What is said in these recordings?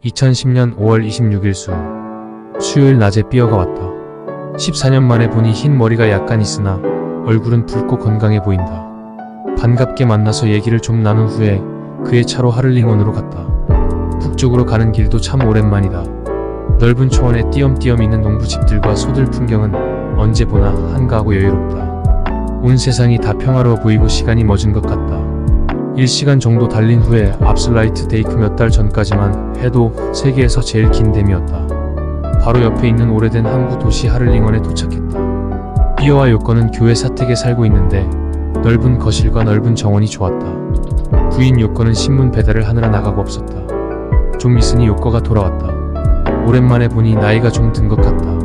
2010년 5월 26일 수요일 낮에 삐어가 왔다. 14년 만에 보니 흰 머리가 약간 있으나 얼굴은 붉고 건강해 보인다. 반갑게 만나서 얘기를 좀 나눈 후에 그의 차로 하를링원으로 갔다. 북쪽으로 가는 길도 참 오랜만이다. 넓은 초원에 띄엄띄엄 있는 농부집들과 소들 풍경은 언제 보나 한가하고 여유롭다. 온 세상이 다 평화로워 보이고 시간이 멎은 것 같다. 1시간 정도 달린 후에 압슬라이트 데이크 몇 달 전까지만 해도 세계에서 제일 긴 댐이었다. 바로 옆에 있는 오래된 항구 도시 하를링원에 도착했다. 삐어와 요코는 교회 사택에 살고 있는데 넓은 거실과 넓은 정원이 좋았다. 부인 요코는 신문 배달을 하느라 나가고 없었다. 좀 있으니 요코가 돌아왔다. 오랜만에 보니 나이가 좀 든 것 같다.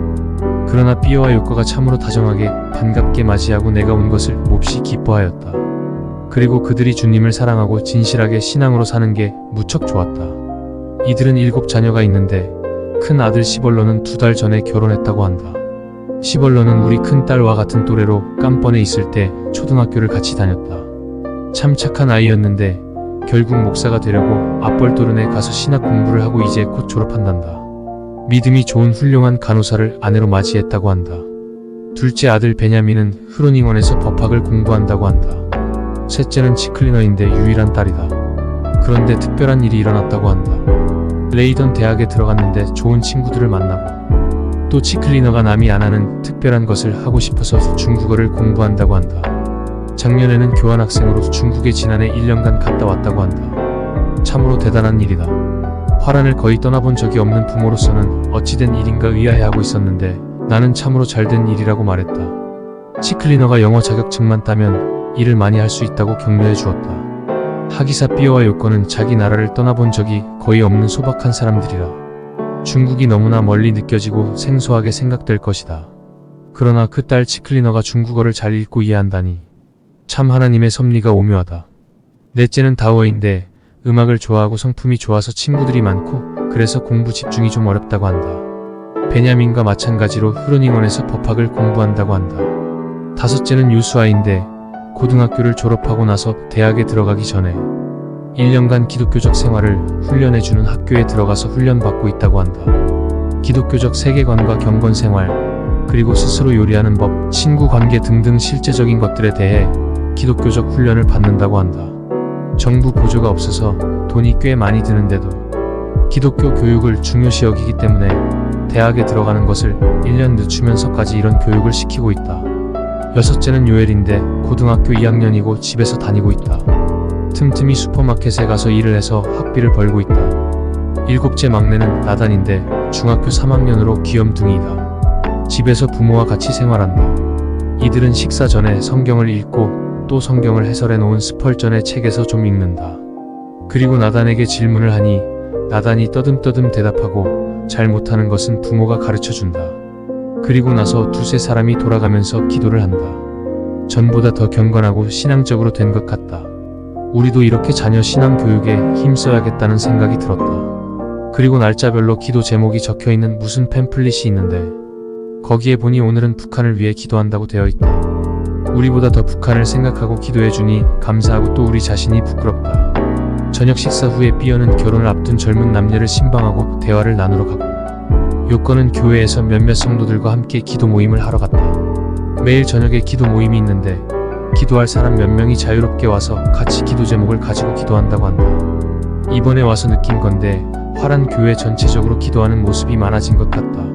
그러나 삐어와 요코가 참으로 다정하게 반갑게 맞이하고 내가 온 것을 몹시 기뻐하였다. 그리고 그들이 주님을 사랑하고 진실하게 신앙으로 사는 게 무척 좋았다. 이들은 7자녀가 있는데 큰 아들 시벌로는 2달 전에 결혼했다고 한다. 시벌로는 우리 큰딸과 같은 또래로 깜번에 있을 때 초등학교를 같이 다녔다. 참 착한 아이였는데 결국 목사가 되려고 앞벌도른에 가서 신학 공부를 하고 이제 곧 졸업한단다. 믿음이 좋은 훌륭한 간호사를 아내로 맞이했다고 한다. 둘째 아들 베냐민은 흐로닝원에서 법학을 공부한다고 한다. 셋째는 치클리너인데 유일한 딸이다. 그런데 특별한 일이 일어났다고 한다. 레이던 대학에 들어갔는데 좋은 친구들을 만나고 또 치클리너가 남이 안 하는 특별한 것을 하고 싶어서 중국어를 공부한다고 한다. 작년에는 교환학생으로 중국에 지난해 1년간 갔다 왔다고 한다. 참으로 대단한 일이다. 화란을 거의 떠나본 적이 없는 부모로서는 어찌된 일인가 의아해하고 있었는데 나는 참으로 잘된 일이라고 말했다. 치클리너가 영어 자격증만 따면 일을 많이 할 수 있다고 격려해 주었다. 하기사 삐어와 요코는 자기 나라를 떠나본 적이 거의 없는 소박한 사람들이라 중국이 너무나 멀리 느껴지고 생소하게 생각될 것이다. 그러나 그 딸 치클리너가 중국어를 잘 읽고 이해한다니 참 하나님의 섭리가 오묘하다. 넷째는 다오인데 음악을 좋아하고 성품이 좋아서 친구들이 많고 그래서 공부 집중이 좀 어렵다고 한다. 베냐민과 마찬가지로 흐로닝원에서 법학을 공부한다고 한다. 다섯째는 유수아인데 고등학교를 졸업하고 나서 대학에 들어가기 전에 1년간 기독교적 생활을 훈련해주는 학교에 들어가서 훈련받고 있다고 한다. 기독교적 세계관과 경건생활, 그리고 스스로 요리하는 법, 친구 관계 등등 실제적인 것들에 대해 기독교적 훈련을 받는다고 한다. 정부 보조가 없어서 돈이 꽤 많이 드는데도 기독교 교육을 중요시 여기기 때문에 대학에 들어가는 것을 1년 늦추면서까지 이런 교육을 시키고 있다. 여섯째는 요엘인데 고등학교 2학년이고 집에서 다니고 있다. 틈틈이 슈퍼마켓에 가서 일을 해서 학비를 벌고 있다. 일곱째 막내는 나단인데 중학교 3학년으로 귀염둥이이다. 집에서 부모와 같이 생활한다. 이들은 식사 전에 성경을 읽고 또 성경을 해설해 놓은 스펄전의 책에서 좀 읽는다. 그리고 나단에게 질문을 하니 나단이 떠듬떠듬 대답하고 잘 못하는 것은 부모가 가르쳐준다. 그리고 나서 두세 사람이 돌아가면서 기도를 한다. 전보다 더 경건하고 신앙적으로 된 것 같다. 우리도 이렇게 자녀 신앙 교육에 힘써야겠다는 생각이 들었다. 그리고 날짜별로 기도 제목이 적혀있는 무슨 팸플릿이 있는데 거기에 보니 오늘은 북한을 위해 기도한다고 되어 있다. 우리보다 더 북한을 생각하고 기도해주니 감사하고 또 우리 자신이 부끄럽다. 저녁 식사 후에 삐어는 결혼을 앞둔 젊은 남녀를 신방하고 대화를 나누러 가고 요코는 교회에서 몇몇 성도들과 함께 기도 모임을 하러 갔다. 매일 저녁에 기도 모임이 있는데 기도할 사람 몇 명이 자유롭게 와서 같이 기도 제목을 가지고 기도한다고 한다. 이번에 와서 느낀 건데 화란 교회 전체적으로 기도하는 모습이 많아진 것 같다.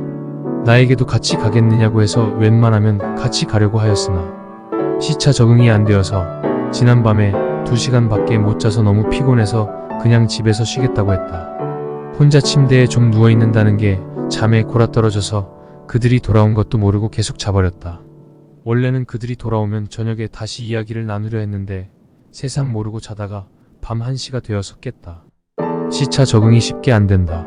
나에게도 같이 가겠느냐고 해서 웬만하면 같이 가려고 하였으나 시차 적응이 안 되어서 지난밤에 2시간 밖에 못 자서 너무 피곤해서 그냥 집에서 쉬겠다고 했다. 혼자 침대에 좀 누워있는다는 게 잠에 골아떨어져서 그들이 돌아온 것도 모르고 계속 자버렸다. 원래는 그들이 돌아오면 저녁에 다시 이야기를 나누려 했는데 세상 모르고 자다가 밤 1시가 되어서 깼다. 시차 적응이 쉽게 안 된다.